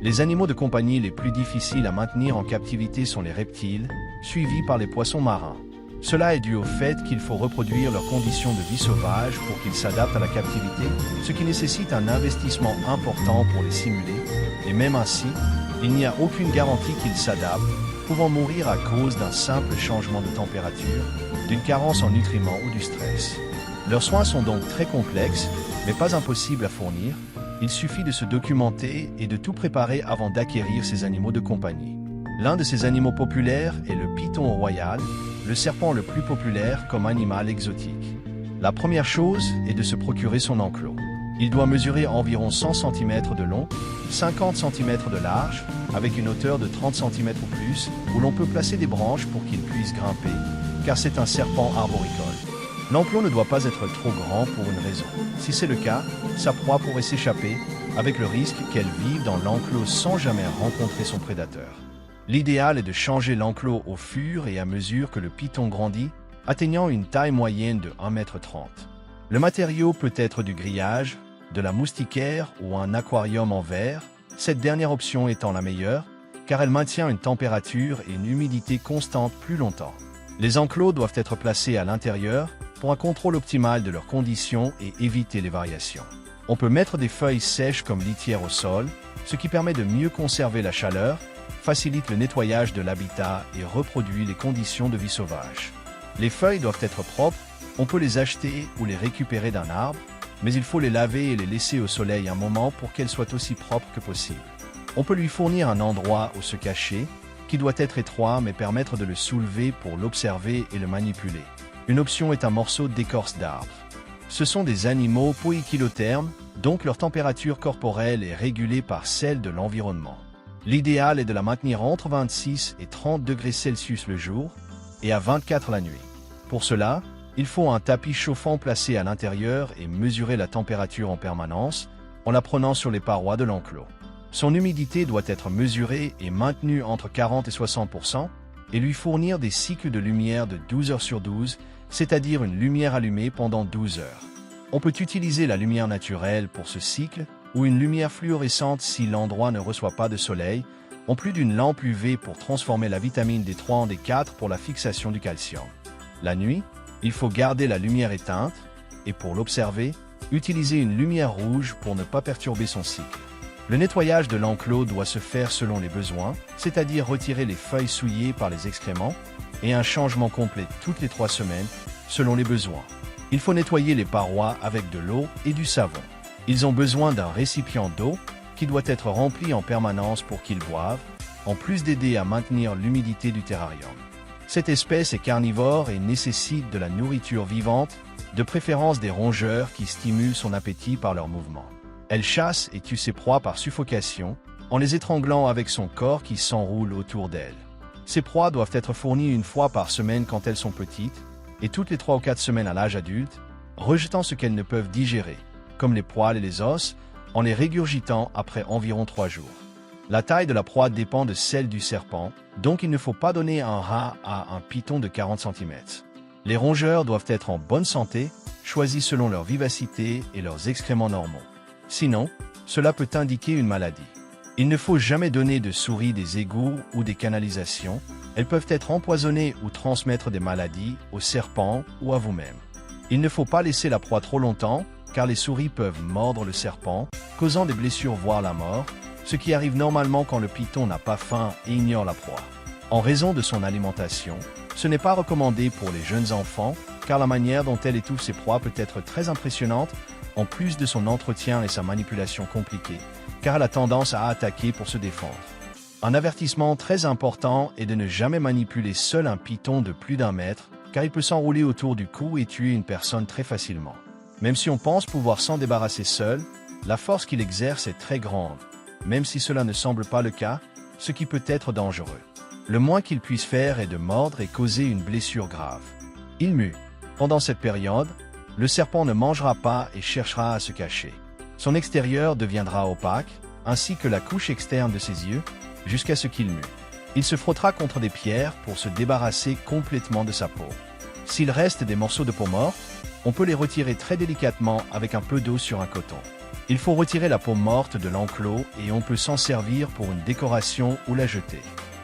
Les animaux de compagnie les plus difficiles à maintenir en captivité sont les reptiles, suivis par les poissons marins. Cela est dû au fait qu'il faut reproduire leurs conditions de vie sauvage pour qu'ils s'adaptent à la captivité, ce qui nécessite un investissement important pour les simuler, et même ainsi, il n'y a aucune garantie qu'ils s'adaptent, pouvant mourir à cause d'un simple changement de température, d'une carence en nutriments ou du stress. Leurs soins sont donc très complexes, mais pas impossibles à fournir. Il suffit de se documenter et de tout préparer avant d'acquérir ces animaux de compagnie. L'un de ces animaux populaires est le python royal, le serpent le plus populaire comme animal exotique. La première chose est de se procurer son enclos. Il doit mesurer environ 100 cm de long, 50 cm de large, avec une hauteur de 30 cm ou plus, où l'on peut placer des branches pour qu'il puisse grimper, car c'est un serpent arboricole. L'enclos ne doit pas être trop grand pour une raison. Si c'est le cas, sa proie pourrait s'échapper, avec le risque qu'elle vive dans l'enclos sans jamais rencontrer son prédateur. L'idéal est de changer l'enclos au fur et à mesure que le python grandit, atteignant une taille moyenne de 1,30 m. Le matériau peut être du grillage, de la moustiquaire ou un aquarium en verre, cette dernière option étant la meilleure, car elle maintient une température et une humidité constante plus longtemps. Les enclos doivent être placés à l'intérieur pour un contrôle optimal de leurs conditions et éviter les variations. On peut mettre des feuilles sèches comme litière au sol, ce qui permet de mieux conserver la chaleur, facilite le nettoyage de l'habitat et reproduit les conditions de vie sauvage. Les feuilles doivent être propres, on peut les acheter ou les récupérer d'un arbre, mais il faut les laver et les laisser au soleil un moment pour qu'elles soient aussi propres que possible. On peut lui fournir un endroit où se cacher, qui doit être étroit mais permettre de le soulever pour l'observer et le manipuler. Une option est un morceau d'écorce d'arbre. Ce sont des animaux poikilothermes, donc leur température corporelle est régulée par celle de l'environnement. L'idéal est de la maintenir entre 26 et 30 degrés Celsius le jour et à 24 la nuit. Pour cela, il faut un tapis chauffant placé à l'intérieur et mesurer la température en permanence en la prenant sur les parois de l'enclos. Son humidité doit être mesurée et maintenue entre 40 et 60% et lui fournir des cycles de lumière de 12 heures sur 12, c'est-à-dire une lumière allumée pendant 12 heures. On peut utiliser la lumière naturelle pour ce cycle ou une lumière fluorescente si l'endroit ne reçoit pas de soleil, en plus d'une lampe UV pour transformer la vitamine D3 en D4 pour la fixation du calcium. La nuit, il faut garder la lumière éteinte et pour l'observer, utiliser une lumière rouge pour ne pas perturber son cycle. Le nettoyage de l'enclos doit se faire selon les besoins, c'est-à-dire retirer les feuilles souillées par les excréments, et un changement complet toutes les 3 semaines, selon les besoins. Il faut nettoyer les parois avec de l'eau et du savon. Ils ont besoin d'un récipient d'eau qui doit être rempli en permanence pour qu'ils boivent, en plus d'aider à maintenir l'humidité du terrarium. Cette espèce est carnivore et nécessite de la nourriture vivante, de préférence des rongeurs qui stimulent son appétit par leurs mouvements. Elle chasse et tue ses proies par suffocation, en les étranglant avec son corps qui s'enroule autour d'elle. Ces proies doivent être fournies une fois par semaine quand elles sont petites, et toutes les 3 ou 4 semaines à l'âge adulte, rejetant ce qu'elles ne peuvent digérer, comme les poils et les os, en les régurgitant après environ 3 jours. La taille de la proie dépend de celle du serpent, donc il ne faut pas donner un rat à un python de 40 cm. Les rongeurs doivent être en bonne santé, choisis selon leur vivacité et leurs excréments normaux. Sinon, cela peut indiquer une maladie. Il ne faut jamais donner de souris des égouts ou des canalisations. Elles peuvent être empoisonnées ou transmettre des maladies aux serpents ou à vous-même. Il ne faut pas laisser la proie trop longtemps, car les souris peuvent mordre le serpent, causant des blessures voire la mort, ce qui arrive normalement quand le python n'a pas faim et ignore la proie. En raison de son alimentation, ce n'est pas recommandé pour les jeunes enfants, car la manière dont elle étouffe ses proies peut être très impressionnante, en plus de son entretien et sa manipulation compliquée, car elle a tendance à attaquer pour se défendre. Un avertissement très important est de ne jamais manipuler seul un python de plus d'1 mètre, car il peut s'enrouler autour du cou et tuer une personne très facilement. Même si on pense pouvoir s'en débarrasser seul, la force qu'il exerce est très grande, même si cela ne semble pas le cas, ce qui peut être dangereux. Le moins qu'il puisse faire est de mordre et causer une blessure grave. Il mue. Pendant cette période, le serpent ne mangera pas et cherchera à se cacher. Son extérieur deviendra opaque, ainsi que la couche externe de ses yeux, jusqu'à ce qu'il mue. Il se frottera contre des pierres pour se débarrasser complètement de sa peau. S'il reste des morceaux de peau morte, on peut les retirer très délicatement avec un peu d'eau sur un coton. Il faut retirer la peau morte de l'enclos et on peut s'en servir pour une décoration ou la jeter.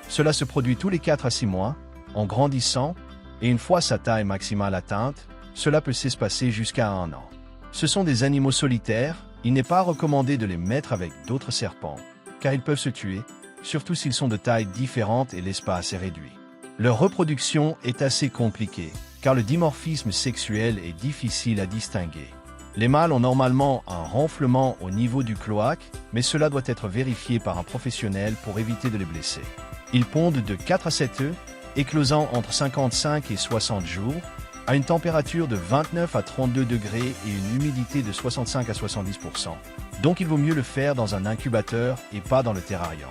Cela se produit tous les 4 à 6 mois, en grandissant, et une fois sa taille maximale atteinte, cela peut s'espacer jusqu'à 1 an. Ce sont des animaux solitaires, il n'est pas recommandé de les mettre avec d'autres serpents, car ils peuvent se tuer, surtout s'ils sont de tailles différentes et l'espace est réduit. Leur reproduction est assez compliquée, car le dimorphisme sexuel est difficile à distinguer. Les mâles ont normalement un renflement au niveau du cloaque, mais cela doit être vérifié par un professionnel pour éviter de les blesser. Ils pondent de 4 à 7 œufs, éclosant entre 55 et 60 jours, à une température de 29 à 32 degrés et une humidité de 65 à 70%. Donc il vaut mieux le faire dans un incubateur et pas dans le terrarium.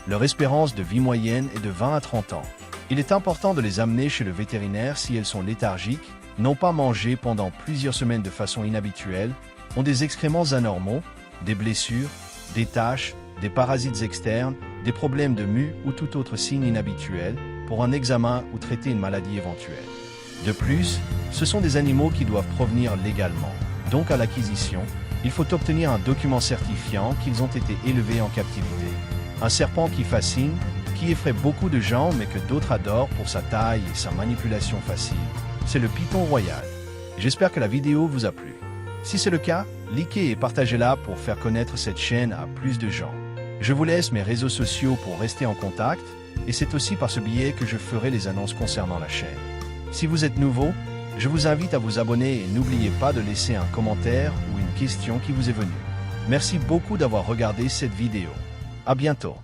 Leur espérance de vie moyenne est de 20 à 30 ans. Il est important de les amener chez le vétérinaire si elles sont léthargiques, n'ont pas mangé pendant plusieurs semaines de façon inhabituelle, ont des excréments anormaux, des blessures, des taches, des parasites externes, des problèmes de mue ou tout autre signe inhabituel pour un examen ou traiter une maladie éventuelle. De plus, ce sont des animaux qui doivent provenir légalement. Donc à l'acquisition, il faut obtenir un document certifiant qu'ils ont été élevés en captivité. Un serpent qui fascine, qui effraie beaucoup de gens mais que d'autres adorent pour sa taille et sa manipulation facile, c'est le python royal. J'espère que la vidéo vous a plu. Si c'est le cas, likez et partagez-la pour faire connaître cette chaîne à plus de gens. Je vous laisse mes réseaux sociaux pour rester en contact, et c'est aussi par ce biais que je ferai les annonces concernant la chaîne. Si vous êtes nouveau, je vous invite à vous abonner et n'oubliez pas de laisser un commentaire ou une question qui vous est venue. Merci beaucoup d'avoir regardé cette vidéo. À bientôt.